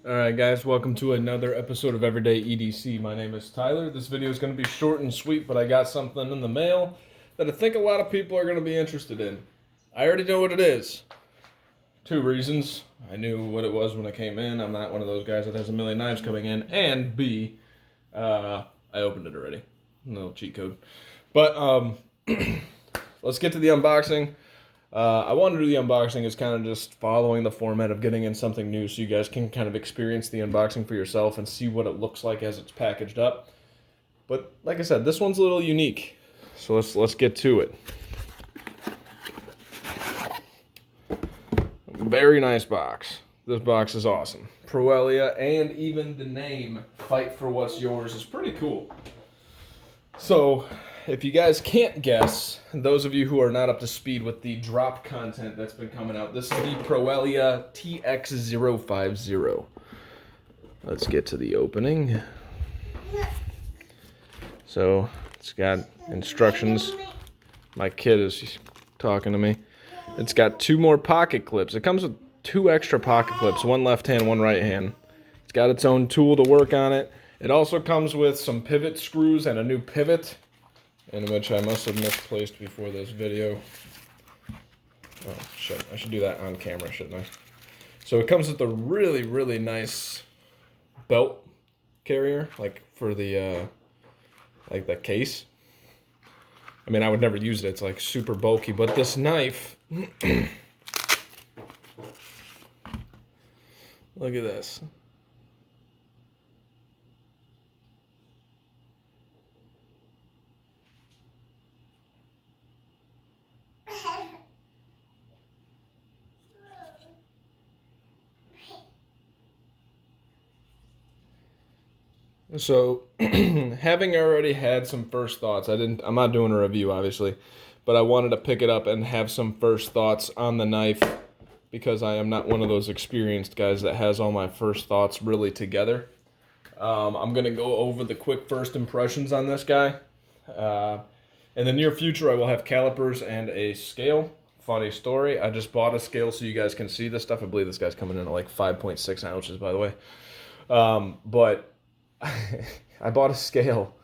Alright guys, welcome to another episode of Everday EDC. My name is Tyler. This video is going to be short and sweet, but I got something in the mail that I think a lot of people are going to be interested in. I already know what it is. Two reasons. I knew what it was when I came in. I'm not one of those guys that has a million knives coming in. And B, I opened it already. A little cheat code. But let's get to the unboxing. I wanted to do the unboxing as kind of just following the format of getting in something new so you guys can kind of experience the unboxing for yourself and see what it looks like as it's packaged up. But like I said, this one's a little unique. So let's get to it. Very nice box. This box is awesome. Proelia, and even the name Fight for What's Yours is pretty cool. So, if you guys can't guess, those of you who are not up to speed with the drop content that's been coming out, this is the Proelia TX050. Let's get to the opening. So, it's got instructions. My kid is talking to me. It's got 2 more pocket clips. It comes with 2 extra pocket clips, one left hand, one right hand. It's got its own tool to work on it. It also comes with some pivot screws and a new pivot, in which I must have misplaced before this video. Oh, shit. I should do that on camera, shouldn't I? So it comes with a really, really nice belt carrier, like for the, like the case. I mean, I would never use it. It's like super bulky, but this knife, look at this. So, having already had some first thoughts, I'm not doing a review, obviously, but I wanted to pick it up and have some first thoughts on the knife because I am not one of those experienced guys that has all my first thoughts really together. I'm going to go over the quick first impressions on this guy. In the near future, I will have calipers and a scale. Funny story, I just bought a scale so you guys can see this stuff. I believe this guy's coming in at like 5.6 ounces, by the way. But I bought a scale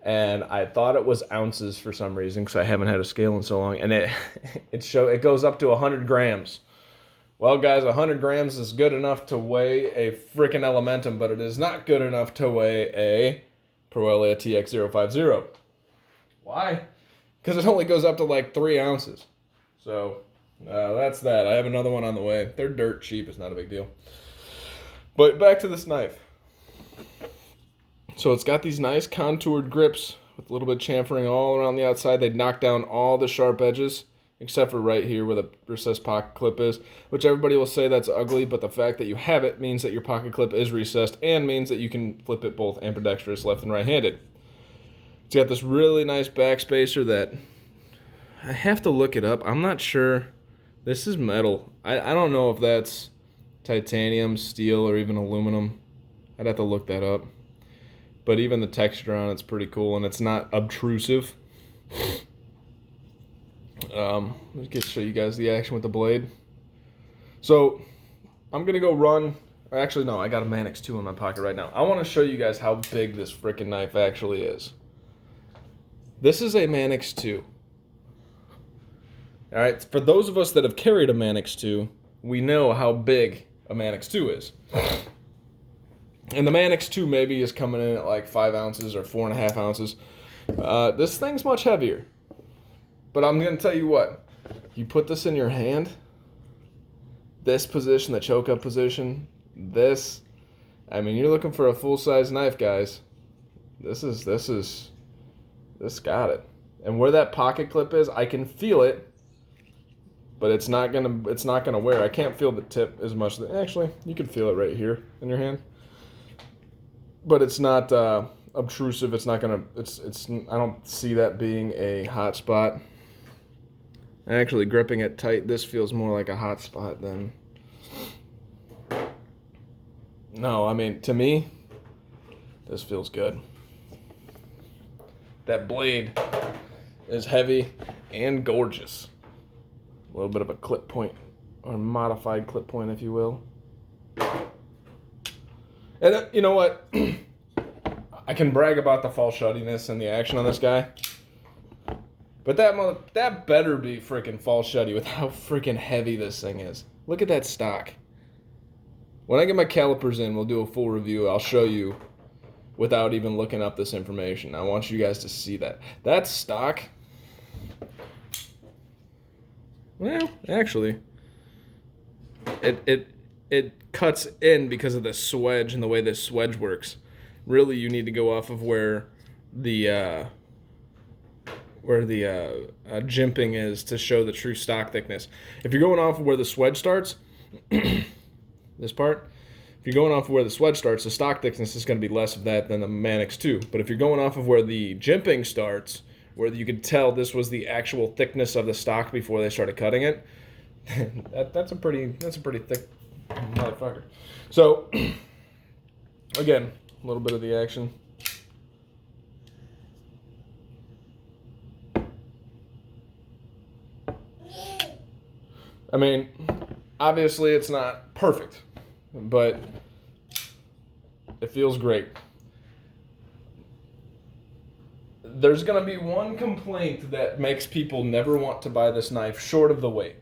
and I thought it was ounces for some reason because I haven't had a scale in so long, and it goes up to 100 grams. Well, guys, 100 grams is good enough to weigh a freaking Elementum, but it is not good enough to weigh a Proelia TX050. Why? Because it only goes up to like 3 ounces. So that's that. I have another one on the way. They're dirt cheap. It's not a big deal. But back to this knife. So it's got these nice contoured grips with a little bit of chamfering all around the outside. They knock down all the sharp edges, except for right here where the recessed pocket clip is, which everybody will say that's ugly, but the fact that you have it means that your pocket clip is recessed and means that you can flip it both ambidextrous, left and right-handed. It's got this really nice backspacer that I have to look it up. I'm not sure. This is metal. I don't know if that's titanium, steel, or even aluminum. I'd have to look that up. But even the texture on it's pretty cool, and it's not obtrusive. Let's show you guys the action with the blade. So I'm gonna go run. Actually, no, I got a Manix 2 in my pocket right now. I want to show you guys how big this freaking knife actually is. This is a Manix 2. All right, for those of us that have carried a Manix 2, we know how big a Manix 2 is. And the Manix 2 maybe is coming in at like 5 ounces or 4.5 ounces. This thing's much heavier. But I'm going to tell you what. You put this in your hand, this position, the choke up position, this. I mean, you're looking for a full-size knife, guys. This got it. And where that pocket clip is, I can feel it, but it's not gonna wear. I can't feel the tip as much. Actually, you can feel it right here in your hand. But it's not obtrusive. It's not gonna. I don't see that being a hot spot. Actually, gripping it tight, this feels more like a hot spot than. No, I mean, to me, this feels good. That blade is heavy and gorgeous. A little bit of a clip point, or modified clip point, if you will. And you know what? I can brag about the fall shuttiness and the action on this guy. But that better be freaking fall shutty with how freaking heavy this thing is. Look at that stock. When I get my calipers in, we'll do a full review. I'll show you without even looking up this information. I want you guys to see that. That stock, well, actually, it cuts in because of the swedge and the way this swedge works. Really, you need to go off of where the jimping is to show the true stock thickness. If you're going off of where the swedge starts, this part, if you're going off of where the swedge starts, the stock thickness is going to be less of that than the Mannix 2. But if you're going off of where the jimping starts, where you can tell this was the actual thickness of the stock before they started cutting it, that's a pretty thick motherfucker. So again, a little bit of the action. I mean, obviously it's not perfect, but it feels great. There's going to be one complaint that makes people never want to buy this knife short of the weight,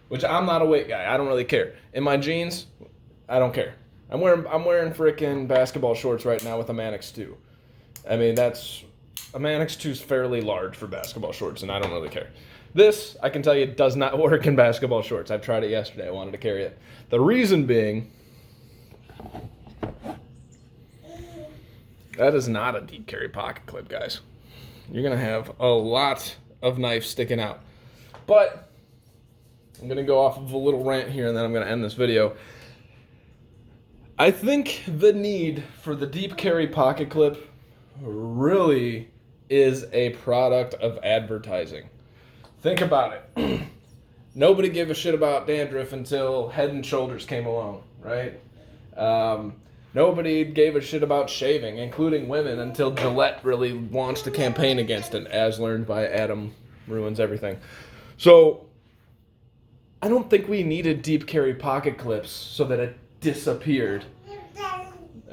which I'm not a weight guy. I don't really care. In my jeans, I don't care. I'm wearing freaking basketball shorts right now with a Mannix 2. I mean, a Mannix 2 is fairly large for basketball shorts, and I don't really care. This, I can tell you, does not work in basketball shorts. I tried it yesterday. I wanted to carry it. The reason being, that is not a deep carry pocket clip, guys. You're going to have a lot of knife sticking out. But I'm going to go off of a little rant here, and then I'm going to end this video. I think the need for the deep carry pocket clip really is a product of advertising. Think about it. Nobody gave a shit about dandruff until Head and Shoulders came along, right? Nobody gave a shit about shaving, including women, until Gillette really launched a campaign against it, as learned by Adam Ruins Everything. So, I don't think we needed deep carry pocket clips so that it disappeared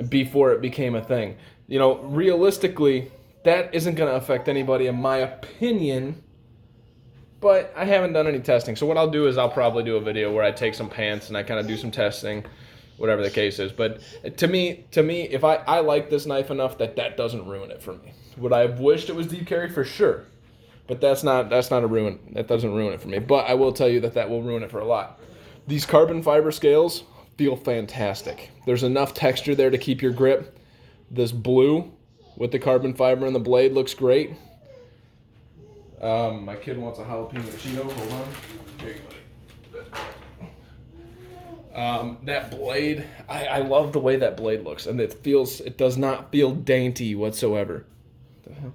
before it became a thing. You know, realistically, that isn't going to affect anybody, in my opinion. But I haven't done any testing. So what I'll do is I'll probably do a video where I take some pants and I kind of do some testing, whatever the case is. But to me, if I like this knife enough that doesn't ruin it for me. Would I have wished it was deep carry? For sure. But that's not a ruin. That doesn't ruin it for me. But I will tell you that will ruin it for a lot. These carbon fiber scales feel fantastic. There's enough texture there to keep your grip. This blue with the carbon fiber and the blade looks great. My kid wants a jalapeno Cheeto. Hold on. Here you go. That blade, I love the way that blade looks, and it does not feel dainty whatsoever. What the hell?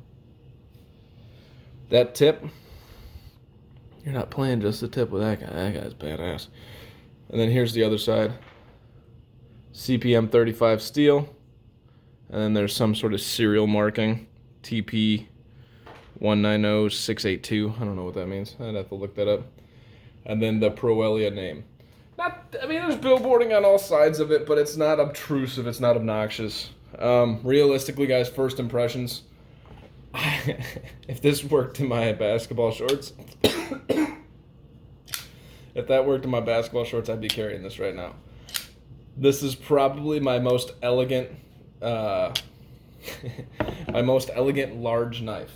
That tip, you're not playing just the tip with that guy. That guy's badass. And then here's the other side. CPM 35 steel. And then there's some sort of serial marking. TP 190682. I don't know what that means. I'd have to look that up. And then the Proelia name. There's billboarding on all sides of it, but it's not obtrusive. It's not obnoxious. Realistically, guys, first impressions. If this worked in my basketball shorts, if that worked in my basketball shorts, I'd be carrying this right now. This is probably my most elegant, large knife,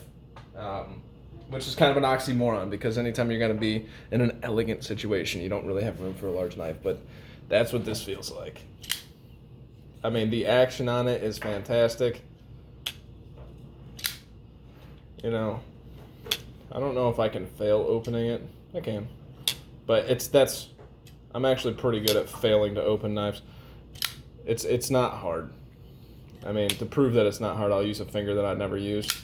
which is kind of an oxymoron because anytime you're going to be in an elegant situation, you don't really have room for a large knife, but that's what this feels like. I mean, the action on it is fantastic. You know, I don't know if I can fail opening it. I can. But I'm actually pretty good at failing to open knives. It's not hard. I mean, to prove that it's not hard, I'll use a finger that I've never used.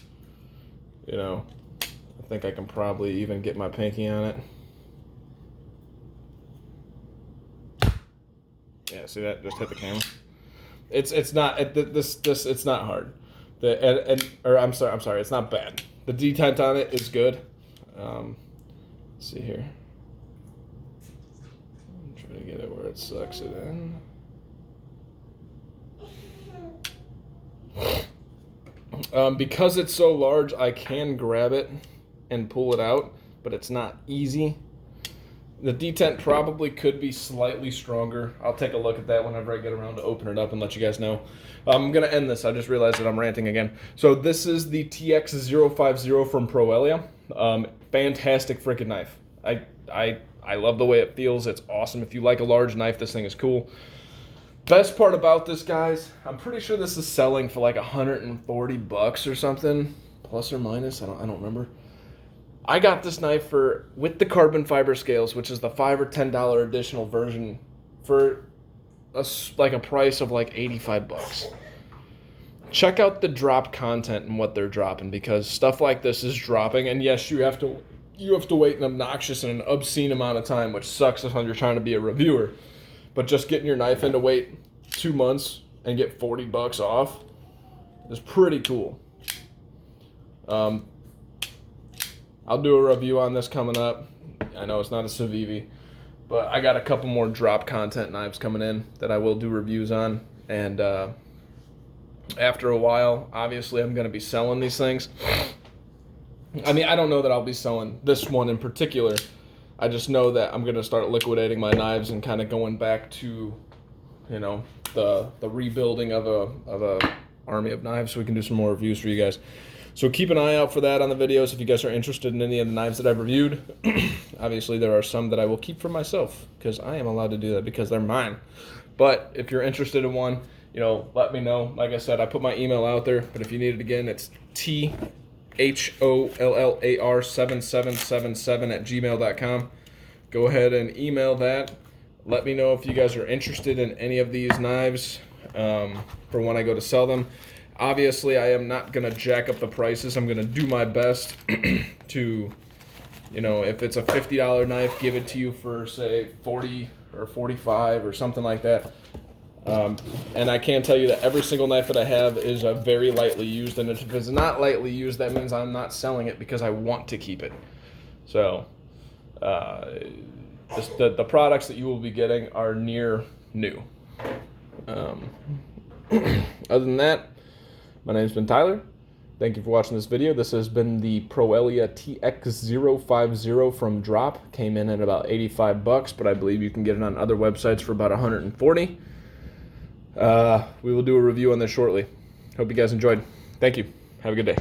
You know, I think I can probably even get my pinky on it. Yeah, see that? Just hit the camera. It's not it's not hard. I'm sorry, it's not bad. The detent on it is good. Let's see here. I'm trying to get it where it sucks it in. Because it's so large, I can grab it and pull it out, but it's not easy. The detent probably could be slightly stronger. I'll take a look at that whenever I get around to open it up and let you guys know. I'm going to end this. I just realized that I'm ranting again. So this is the TX050 from Proelia. Fantastic freaking knife. I love the way it feels. It's awesome. If you like a large knife, this thing is cool. Best part about this, guys, I'm pretty sure this is selling for like $140 or something, plus or minus. I don't remember. I got this knife with the carbon fiber scales, which is the $5 or $10 additional version, for a price of like $85. Check out the drop content and what they're dropping, because stuff like this is dropping, and yes, you have to wait an obnoxious and an obscene amount of time, which sucks if you're trying to be a reviewer. But just getting your knife in to wait 2 months and get $40 off is pretty cool. I'll do a review on this coming up. I know it's not a Civivi, but I got a couple more drop content knives coming in that I will do reviews on. And after a while, obviously, I'm going to be selling these things. I mean, I don't know that I'll be selling this one in particular. I just know that I'm going to start liquidating my knives and kind of going back to, the rebuilding of a army of knives, so we can do some more reviews for you guys. So keep an eye out for that on the videos if you guys are interested in any of the knives that I've reviewed. Obviously, there are some that I will keep for myself, because I am allowed to do that because they're mine. But if you're interested in one, let me know. Like I said, I put my email out there, but if you need it again, it's THOLLAR7777@gmail.com. Go ahead and email that. Let me know if you guys are interested in any of these knives for when I go to sell them. Obviously, I am not going to jack up the prices. I'm going to do my best to, if it's a $50 knife, give it to you for, say, $40 or $45 or something like that. And I can tell you that every single knife that I have is very lightly used. And if it's not lightly used, that means I'm not selling it because I want to keep it. So the products that you will be getting are near new. Other than that, my name's been Tyler. Thank you for watching this video. This has been the Proelia TX050 from Drop. Came in at about $85, but I believe you can get it on other websites for about $140. We will do a review on this shortly. Hope you guys enjoyed. Thank you. Have a good day.